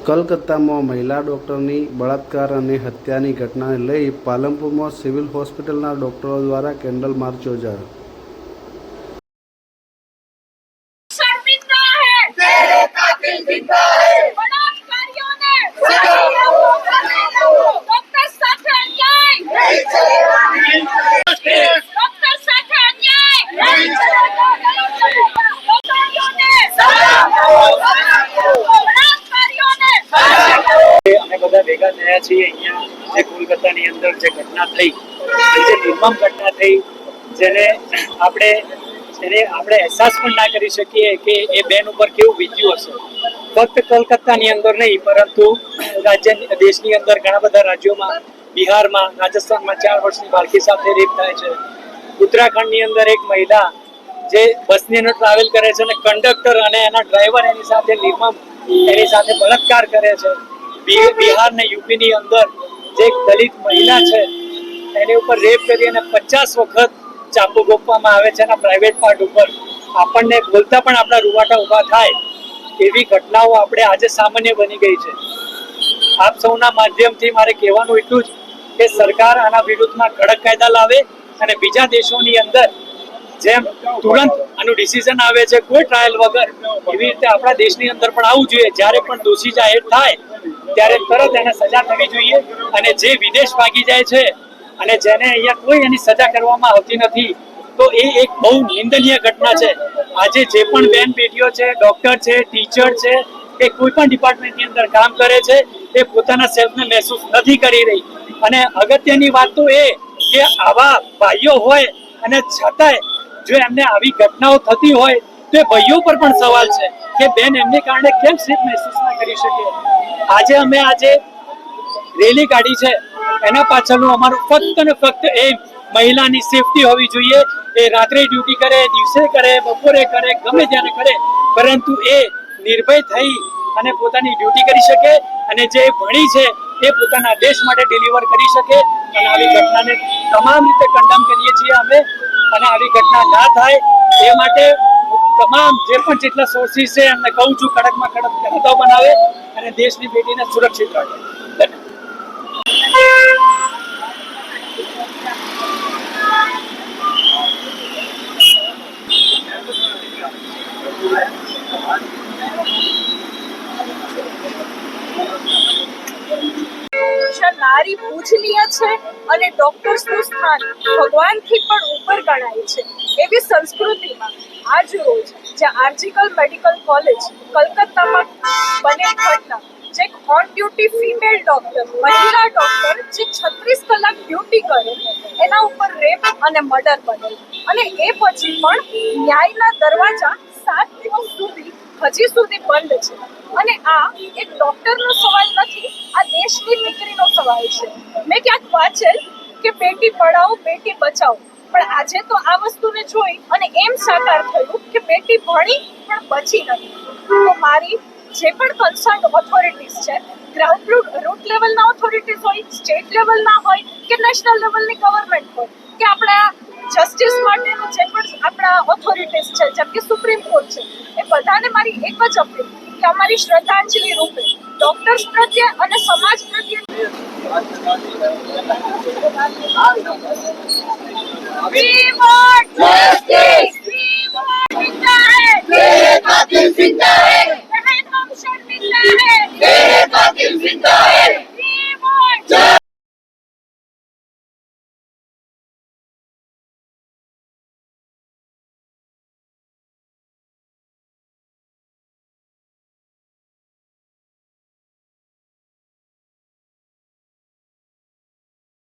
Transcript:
કલકત્તામાં મહિલા ડોક્ટરની બળાત્કાર અને હત્યાની ઘટનાને લઈ પાલનપુરમાં સિવિલ હોસ્પિટલના ડોક્ટરો દ્વારા કેન્ડલ માર્ચ યોજાયો। અમે બધા ભેગા થયા છીએ અહીંયા જે કોલકાતાની અંદર જે ઘટના થઈ, જે નિર્મમ ઘટના થઈ, જેને આપણે અહેસાસ પણ ના કરી શકીએ કે એ બેન ઉપર કેવું વીત્યું હશે। ફક્ત કલકત્તાની અંદર નહીં પરંતુ દેશની અંદર ઘણા બધા રાજ્યોમાં, બિહારમાં, રાજસ્થાનમાં 4 વર્ષની બાળકી સાથે રેપ થાય છે। ઉત્તરાખંડની અંદર એક મહિલા જે બસની અંદર ટ્રાવેલ કરે છે અને કંડક્ટર અને એના ડ્રાઈવર એની સાથે નિર્મમ એની સાથે બળાત્કાર કરે છે। બિહાર ને યુપી ની અંદર જે દલિત મહિલા છે એની ઉપર રેપ કરી અને 50 વખત ચાકુ ગોપવામાં આવે છે એના પ્રાઇવેટ પાર્ટ ઉપર। આપણને બોલતા પણ આપણા રૂવાટા ઉભા થાય એવી ઘટનાઓ આપણે આજે સામાન્ય બની ગઈ છે। આપ સૌના માધ્યમથી મારે કહેવાનું એટલું જ કે સરકાર આના વિરુદ્ધમાં કડક કાયદા લાવે અને બીજા દેશોની અંદર જેમ તુરંત આનું ડિસિઝન આવે છે કોઈ ટ્રાયલ વગર, એવી રીતે આપણા દેશની અંદર પણ આવવું જોઈએ। જ્યારે પણ દોષી જાહેર થાય ત્યારે તરત એને સજા થવી જોઈએ અને જે વિદેશ ભાગી જાય છે અને જેને અહીંયા કોઈ એની સજા કરવામાં આવતી નથી તો એ એક બહુ નિંદનીય ઘટના છે। આજે જે પણ બેન બેટીઓ છે, ડોક્ટર છે, ટીચર છે કે કોઈ પણ ડિપાર્ટમેન્ટની અંદર કામ કરે છે એ પોતાના સેલ્ફને મહેસૂસ નથી કરી રહી। અને અગત્યની વાત તો એ કે આવા ભાઈઓ હોય અને છતાંય જો એમને આવી ઘટનાઓ થતી હોય તો એ ભાઈઓ પર પણ સવાલ છે કે બેન એમને કારણે કેમ સેફ મહેસૂસ ના કરી શકે। આજે રેલી કાઢી છે એના પાછળનું અમારું ફક્ત ને ફક્ત એમ મહિલાની સેફટી હોવી જોઈએ। એ રાત્રે ડ્યુટી કરે, દિવસે કરે, બપોરે કરે, ગમે ત્યારે કરે, પરંતુ એ નિર્ભય થઈ અને પોતાની ડ્યુટી કરી શકે અને જે ભણી છે એ પોતાના દેશ માટે ડિલિવર કરી શકે। અને આવી ઘટનાને તમામ રીતે કન્ડમ કરીએ છીએ અમે અને આવી ઘટના ના થાય એ માટે તમામ જે પણ જેટલા સોર્સિસ છે એમને કહું છું કડકમાં કડક કાયદો બનાવે અને દેશની બેટીને સુરક્ષિત રાખે। નારી પૂજનીય છે અને ડોક્ટર્સનું સ્થાન ભગવાનથી પણ ઉપર ગણાય છે એવી સંસ્કૃતિમાં આજ રોજ જે આર્જિકલ મેડિકલ કોલેજ કલકત્તામાં બનેલ ઘટના, જે ઓન ડ્યુટી ફિમેલ ડોક્ટર, મહિલા ડોક્ટર જે 36 કલાક ડ્યુટી કરે એના ઉપર રેપ અને મર્ડર બનેલ અને એ પછી પણ ન્યાયના દરવાજા 7 દિવસ સુધી હજી સુધી બંધ છે। અને આ એક ડોક્ટરનો સવાલ નથી, આ દેશની દીકરીનો સવાલ છે। મેં ક્યાંક વાંચેલ કે બેટી પઢાઓ બેટી બચાવો, પણ આજે તો આ વસ્તુને જોઈ અને એમ સાકાર થયું કે બેટી ભણી પણ બચી નથી। તો મારી જે પણ કન્સર્ન ઓથોરિટીઝ છે, ગ્રાઉન્ડ રૂટ લેવલના ઓથોરિટીઝ હોય, સ્ટેટ લેવલના હોય કે નેશનલ લેવલની ગવર્મેન્ટ હોય કે આપણા જસ્ટિસ માટેનું જે પણ આપણા ઓથોરિટીઝ છે જેમ કે સુપ્રીમ કોર્ટ છે, એ બધાને મારી એક જ અપીલ કે અમારી શ્રદ્ધાંજલિ રૂપે ડોક્ટર્સ પ્રત્યે અને સમાજ પ્રત્યે We want justice! We want जिंदा है! ये कातिल जिंदा है! बहन हम शर्मिंदा है!